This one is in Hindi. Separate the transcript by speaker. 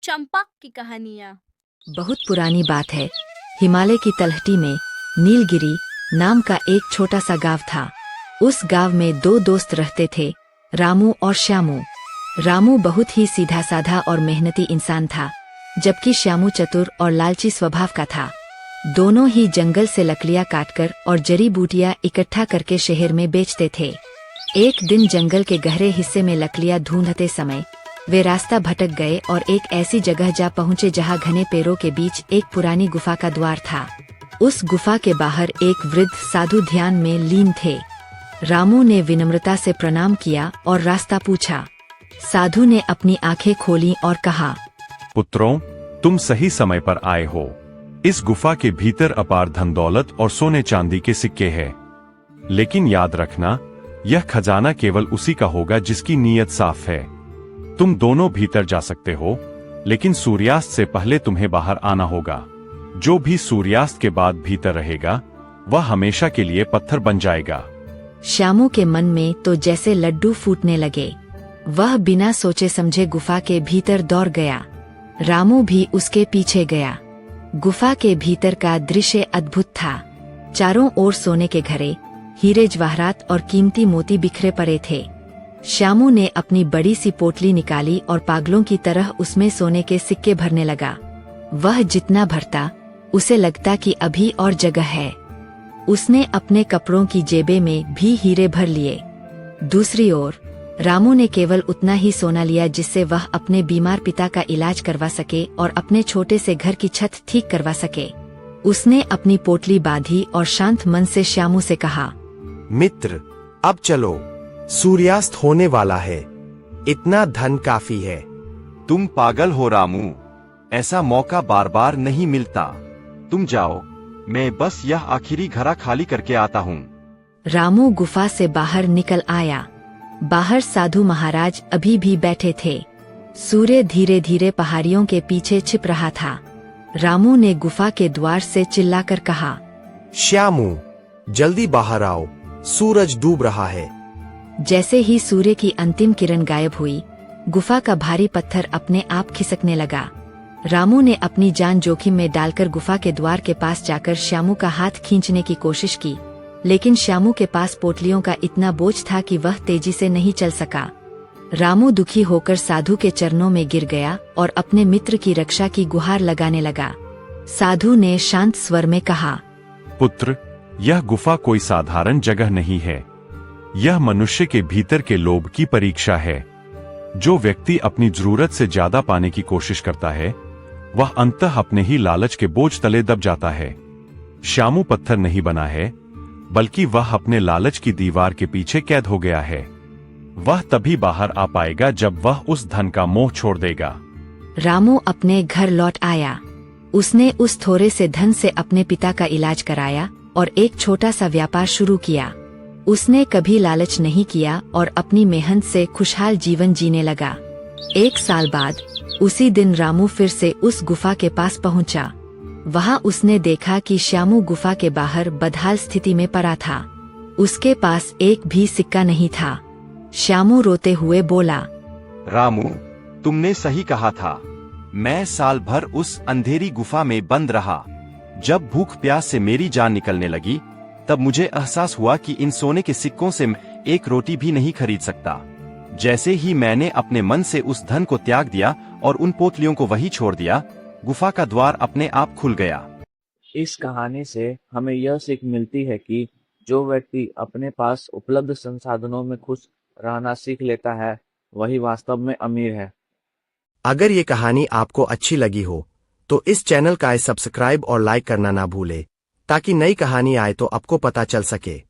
Speaker 1: चंपा की कहानियाँ।
Speaker 2: बहुत पुरानी बात है। हिमालय की तलहटी में नीलगिरी नाम का एक छोटा सा गांव था। उस गांव में दो दोस्त रहते थे, रामू और श्यामू। रामू बहुत ही सीधा साधा और मेहनती इंसान था, जबकि श्यामू चतुर और लालची स्वभाव का था। दोनों ही जंगल से लकड़ियां काटकर और जड़ी बूटियां इकट्ठा करके शहर में बेचते थे। एक दिन जंगल के गहरे हिस्से में लकड़ियां ढूंढते समय वे रास्ता भटक गए और एक ऐसी जगह जा पहुँचे जहाँ घने पेड़ों के बीच एक पुरानी गुफा का द्वार था। उस गुफा के बाहर एक वृद्ध साधु ध्यान में लीन थे। रामू ने विनम्रता से प्रणाम किया और रास्ता पूछा। साधु ने अपनी आंखें खोली और कहा,
Speaker 3: पुत्रों, तुम सही समय पर आए हो। इस गुफा के भीतर अपार धन दौलत और सोने चांदी के सिक्के हैं। लेकिन याद रखना, यह खजाना केवल उसी का होगा जिसकी नीयत साफ है। तुम दोनों भीतर जा सकते हो, लेकिन सूर्यास्त से पहले तुम्हें बाहर आना होगा। जो भी सूर्यास्त के बाद भीतर रहेगा, वह हमेशा के लिए पत्थर बन जाएगा।
Speaker 2: श्यामू के मन में तो जैसे लड्डू फूटने लगे। वह बिना सोचे समझे गुफा के भीतर दौड़ गया। रामू भी उसके पीछे गया। गुफा के भीतर का दृश्य अद्भुत था। चारों ओर सोने के घड़े, हीरे जवाहरात और कीमती मोती बिखरे पड़े थे। श्यामू ने अपनी बड़ी सी पोटली निकाली और पागलों की तरह उसमें सोने के सिक्के भरने लगा। वह जितना भरता, उसे लगता कि अभी और जगह है। उसने अपने कपड़ों की जेबें में भी हीरे भर लिए। दूसरी ओर रामू ने केवल उतना ही सोना लिया जिससे वह अपने बीमार पिता का इलाज करवा सके और अपने छोटे से घर की छत ठीक करवा सके। उसने अपनी पोटली बांधी और शांत मन से श्यामू से कहा,
Speaker 4: मित्र, अब चलो, सूर्यास्त होने वाला है। इतना धन काफी है।
Speaker 5: तुम पागल हो रामू, ऐसा मौका बार बार नहीं मिलता। तुम जाओ, मैं बस यह आखिरी घड़ा खाली करके आता हूँ।
Speaker 2: रामू गुफा से बाहर निकल आया। बाहर साधु महाराज अभी भी बैठे थे। सूर्य धीरे धीरे पहाड़ियों के पीछे छिप रहा था। रामू ने गुफा के द्वार से चिल्लाकर कहा,
Speaker 4: श्यामू, जल्दी बाहर आओ, सूरज डूब रहा है।
Speaker 2: जैसे ही सूर्य की अंतिम किरण गायब हुई, गुफा का भारी पत्थर अपने आप खिसकने लगा। रामू ने अपनी जान जोखिम में डालकर गुफा के द्वार के पास जाकर श्यामू का हाथ खींचने की कोशिश की, लेकिन श्यामू के पास पोटलियों का इतना बोझ था कि वह तेजी से नहीं चल सका। रामू दुखी होकर साधु के चरणों में गिर गया और अपने मित्र की रक्षा की गुहार लगाने लगा। साधु ने शांत स्वर में कहा,
Speaker 3: पुत्र, यह गुफा कोई साधारण जगह नहीं है। यह मनुष्य के भीतर के लोभ की परीक्षा है। जो व्यक्ति अपनी जरूरत से ज्यादा पाने की कोशिश करता है, वह अंततः अपने ही लालच के बोझ तले दब जाता है। श्यामू पत्थर नहीं बना है, बल्कि वह अपने लालच की दीवार के पीछे कैद हो गया है। वह तभी बाहर आ पाएगा जब वह उस धन का मोह छोड़ देगा।
Speaker 2: रामू अपने घर लौट आया। उसने उस थोड़े से धन से अपने पिता का इलाज कराया और एक छोटा सा व्यापार शुरू किया। उसने कभी लालच नहीं किया और अपनी मेहनत से खुशहाल जीवन जीने लगा। 1 साल बाद उसी दिन रामू फिर से उस गुफा के पास पहुंचा। वहां उसने देखा कि श्यामू गुफा के बाहर बदहाल स्थिति में पड़ा था। उसके पास एक भी सिक्का नहीं था। श्यामू रोते हुए बोला,
Speaker 5: रामू, तुमने सही कहा था। मैं साल भर उस अंधेरी गुफा में बंद रहा। जब भूख प्यास से मेरी जान निकलने लगी, तब मुझे एहसास हुआ कि इन सोने के सिक्कों से मैं एक रोटी भी नहीं खरीद सकता। जैसे ही मैंने अपने मन से उस धन को त्याग दिया और उन पोटलियों को वहीं छोड़ दिया, गुफा का द्वार अपने आप खुल गया।
Speaker 6: इस कहानी से हमें यह सीख मिलती है कि जो व्यक्ति अपने पास उपलब्ध संसाधनों में खुश रहना सीख लेता है, वही वास्तव में अमीर है।
Speaker 4: अगर ये कहानी आपको अच्छी लगी हो, तो इस चैनल का सब्सक्राइब और लाइक करना ना भूले, ताकि नई कहानी आए तो आपको पता चल सके।